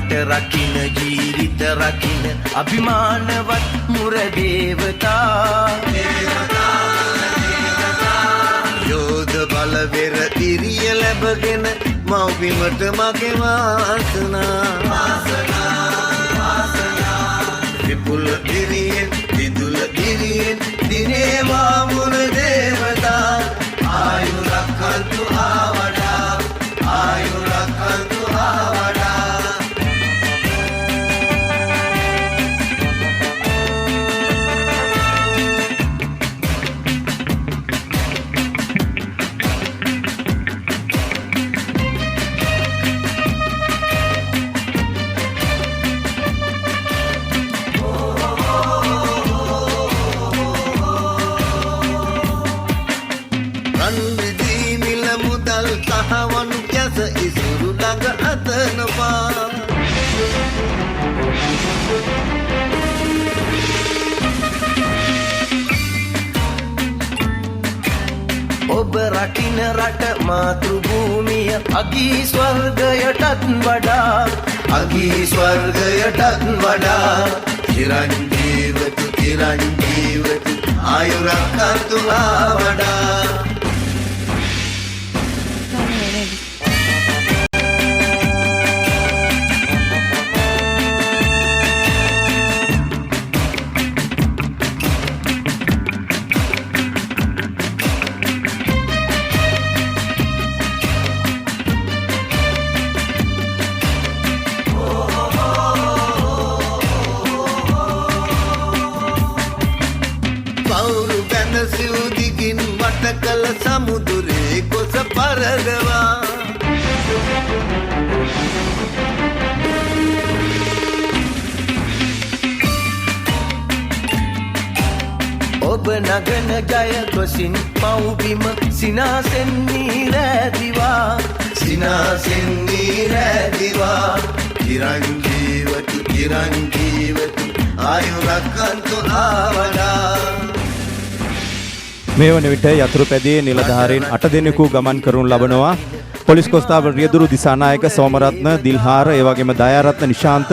රට රකින්න ජීවිත රකින්න අභිමානවත් මුර දේවතා යෝධ බලවෙර ඉරිය ලැබගෙන මව්බිමට මගේ වාසනා විපුල දිරියෙන් විදුල දිරියෙන් දිනේවා මුර දේවතා ආයුරක්කන්තු ආවඩා ආයුරක්කන්තු ආවඩා ඔබ රකින්න රට මාතෘ භූමිය අගී ස්වර්ගයටත් වඩා චිරංජීවතු ආයුරක්කන්තු ආවඩා කල සමුදුරේ කොස පරදවා ඔබ නගන ජය ගොසින් පව්බිම සිනාසෙන් නීරැදිවා චිරංජීවතු ආයුරක්කන්තු ආවඩා මේ වන විට යතුරුපැදියේ නිලධාරීන් 8 දෙනෙකු ගමන් කරනු ලබනවා. පොලිස් කොස්තාපල් රියදුරු දිසානායක සෝමරත්න දිල්හාර ඒ වගේම දයාරත්න නිශාන්ත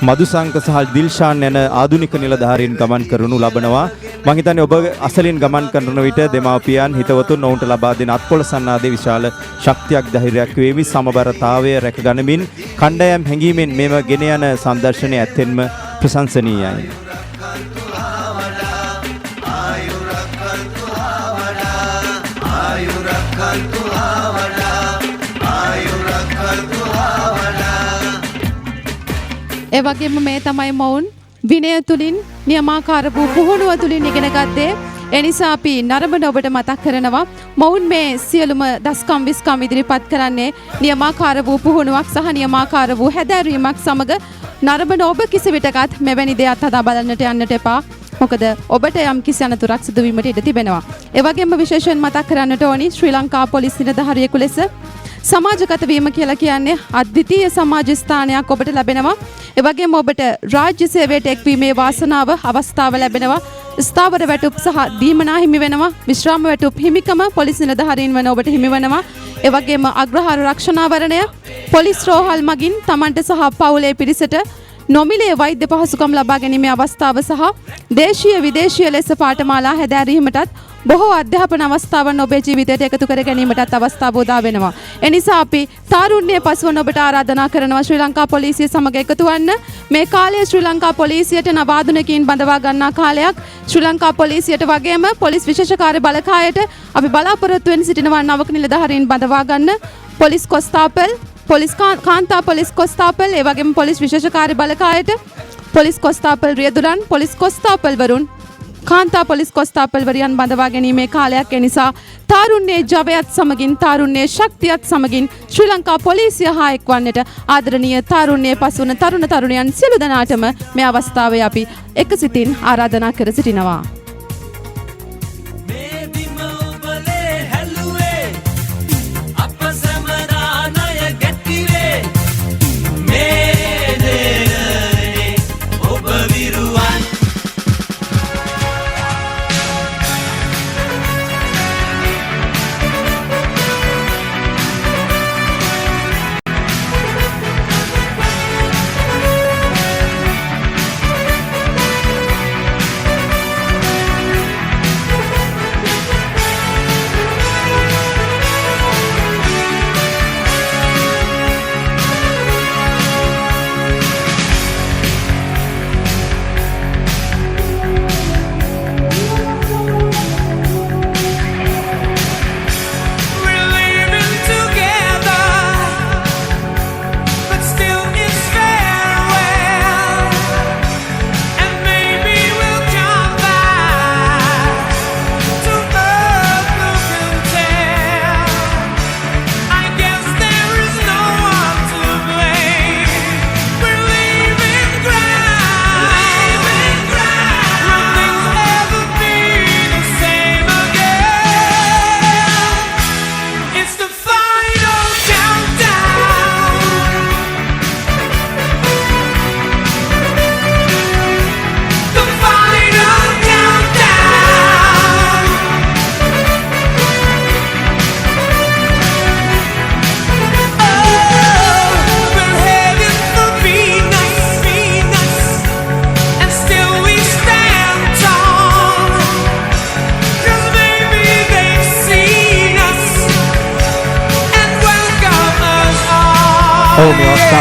මදුසංක සහ දිල්ෂාන් යන ආධුනික නිලධාරීන් ගමන් කරනු ලබනවා. මම හිතන්නේ ඔබ අසලින් ගමන් කරන විට දෙමාපියන් හිතවතුන් ඔවුන්ට ලබා දෙන අත්කොළ සන්නාදයේ විශාල ශක්තියක් ධෛර්යයක් වේවි. සමබරතාවය රැක ගනිමින් කණ්ඩායම් හැංගීමෙන් මේව ගෙන යන සංදර්ශනය ඇත්තෙන්ම ප්‍රශංසනීයයි. ඒ වගේම මේ තමයි මොවුන් විනය තුලින් නියමාකාර වූ පුහුණුව තුලින් ඉගෙන ගත්තේ. ඒ නිසා අපි නරඹන ඔබට මතක් කරනවා මොවුන් මේ සියලුම දස්කම් විස්කම් ඉදිරිපත් කරන්නේ නියමාකාර වූ පුහුණුවක් සහ නියමාකාර වූ හැදෑරීමක් සමග නරඹන ඔබ කිසි විටකත් මෙවැනි දෙයක් හදා බලන්නට යන්නට එපා. මොකද ඔබට යම් කිසි අනතුරක් සිදු වීමට ඉඩ තිබෙනවා. ඒ වගේම විශේෂයෙන් මතක් කරන්නට ඕනි ශ්‍රී ලංකා පොලිස් නිලධාරියෙකු ලෙස සමාජගත වීම කියලා කියන්නේ අද්විතීය සමාජ ස්ථානයක් ඔබට ලැබෙනවා. ඒ වගේම ඔබට රාජ්‍ය සේවයට එක්වීමේ වාසනාව අවස්ථාව ලැබෙනවා. ස්ථාවර වැටුප් සහ දීමනා හිමි වෙනවා. විශ්‍රාම වැටුප් හිමිකම පොලිස් නිලධාරීන් වන ඔබට හිමි වෙනවා. ඒ වගේම අග්‍රහාර රක්ෂණාවරණය පොලිස් රෝහල් මගින් තමන්ට සහ පවුලේ පිරිසට නොමිලේ වෛද්‍ය පහසුකම් ලබා ගැනීමේ අවස්ථාව සහ දේශීය විදේශීය ලෙස පාඨමාලා හැදෑරීමටත් බොහෝ අධ්‍යාපන අවස්ථාවන් ඔබේ ජීවිතයට එකතු කර ගැනීමටත් අවස්ථාව උදා වෙනවා. එනිසා අපි තාරුණ්‍ය පසුවන ඔබට ආරාධනා කරනවා ශ්‍රී ලංකා පොලිසිය සමග එකතු වන්න. මේ කාලය ශ්‍රී ලංකා පොලිසියට නවාදුනකින් බඳවා ගන්නා කාලයක්. ශ්‍රී ලංකා පොලිසියට වගේම පොලිස් විශේෂකාර්ය බලකායට අපි බලාපොරොත්තු වෙන සිටිනවා නවක නිලධාරීන් බඳවා ගන්න. පොලිස් කොස්තාපල් පොලිස් කාන්තා පොලිස් කොස්තාපල් ඒ වගේම පොලිස් විශේෂකාර්ය බලකායට පොලිස් කොස්තාපල් රියදුරන් පොලිස් කොස්තාපල්වරුන් කාන්තා පොලිස් කොස්තාපල්වරියන් බඳවා ගැනීමේ කාලයක්. ඒ නිසා තාරුණ්‍යයේ ජවයත් සමගින් තාරුණ්‍යයේ ශක්තියත් සමගින් ශ්‍රී ලංකා පොලිසිය හා එක්වන්නට ආදරණීය තාරුණ්‍යයේ පසුවන තරුණ තරුණියන් සියලු දෙනාටම මේ අවස්ථාවේ අපි එකසිතින් ආරාධනා කර සිටිනවා.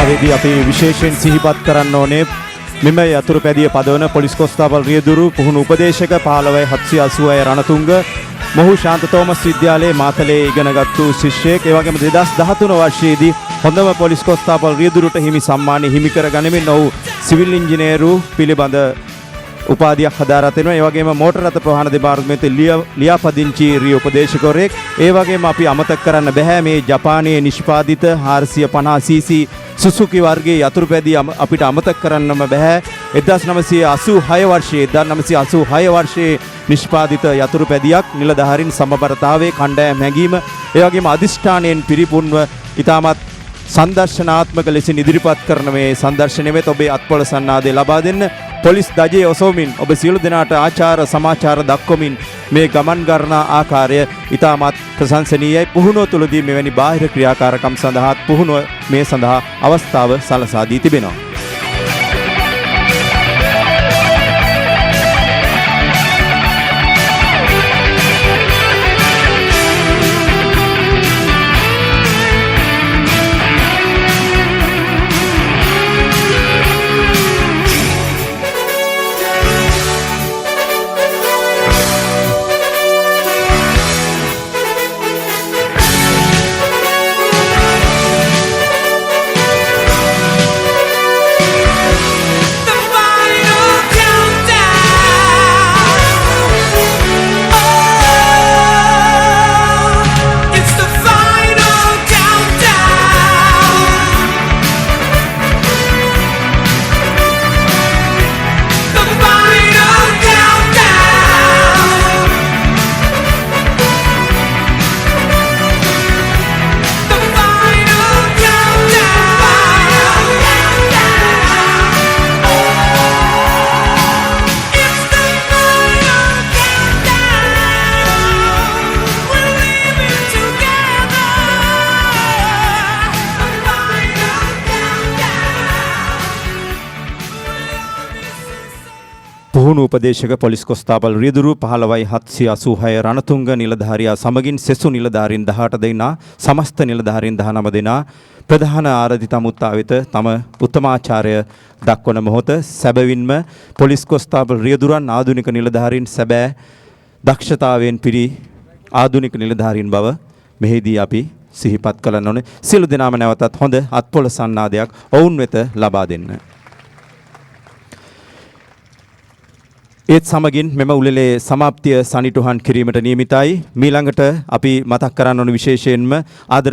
අවස්ථාවේදී අපි විශේෂයෙන් සිහිපත් කරන්න ඕනේ මෙම යතුරුපැදිය පදවන පොලිස් කොස්තාපල් රියදුරු පුහුණු උපදේශක 15786 රණතුංග මොහු ශාන්ත තෝමස් විද්‍යාලයේ මාතලේ ඉගෙනගත්තු ශිෂ්‍යයෙක්. ඒ වගේම 2013 වර්ෂයේදී හොඳම පොලිස් කොස්තාපල් රියදුරුට හිමි සම්මානය හිමි කර ගනිමින් ඔහු සිවිල් ඉංජිනේරු පිළිබඳ උපාධියක් හදාරා තිනවා. ඒ වගේම මෝටර රථ ප්‍රවාහන දෙපාර්තමේන්තුවේ ලියාපදිංචි රිය උපදේශකවරයෙක්. ඒ වගේම අපි අමතක කරන්න බෑ මේ ජපානයේ නිෂ්පාදිත 450cc සුසුකි වර්ගයේ යතුරුපැදිය අපිට අමතක කරන්නම බෑ. 1986 වර්ෂයේ නිෂ්පාදිත යතුරුපැදියක් නිලධාරීන් සමබරතාවයේ කණ්ඩායම් හැඟීම ඒ වගේම අදිෂ්ඨානයෙන් පිරිපුන්ව ඉතාමත් සංදර්ශනාත්මක ලෙසින් ඉදිරිපත් කරන මේ සංදර්ශනය වෙත ඔබේ අත්පොළ සන්නාදය ලබා දෙන්න පොලිස් දජයේ ඔසවමින් ඔබ සියලු දෙනාට ආචාර සමාචාර දක්වමින් මේ ගමන් කරන ආකාරය ඉතාමත් ප්‍රශංසනීයයි. පුහුණුව තුළදී මෙවැනි බාහිර ක්‍රියාකාරකම් සඳහා පුහුණුව මේ සඳහා අවස්ථාව සලසා දී තිබෙනවා. පුහුණු උපදේශක පොලිස් කොස්තාපල් රියදුරු 15786 රණතුංග නිලධාරියා සමගින් සෙසු නිලධාරීන් 18 දෙනා සමස්ත නිලධාරීන් 19 දෙනා ප්‍රධාන ආරාධිත අමුත්තා වෙත තම උත්තමාචාරය දක්වන මොහොත සැබවින්ම පොලිස් කොස්තාපල් රියදුරන් ආධුනික නිලධාරීන් සැබෑ දක්ෂතාවයෙන් පිරි ආධුනික නිලධාරීන් බව මෙහිදී අපි සිහිපත් කරන්න ඕනේ. සියලු දෙනාම නැවතත් හොඳ අත්පොළ සන්නාදයක් ඔවුන් වෙත ලබා දෙන්න. ඒත් සමගින් මෙම උළෙලේ සමාප්තිය සනිටුහන් කිරීමට නියමිතයි. මීළඟට අපි මතක් කරන්න ඕන විශේෂයෙන්ම ආදරණීය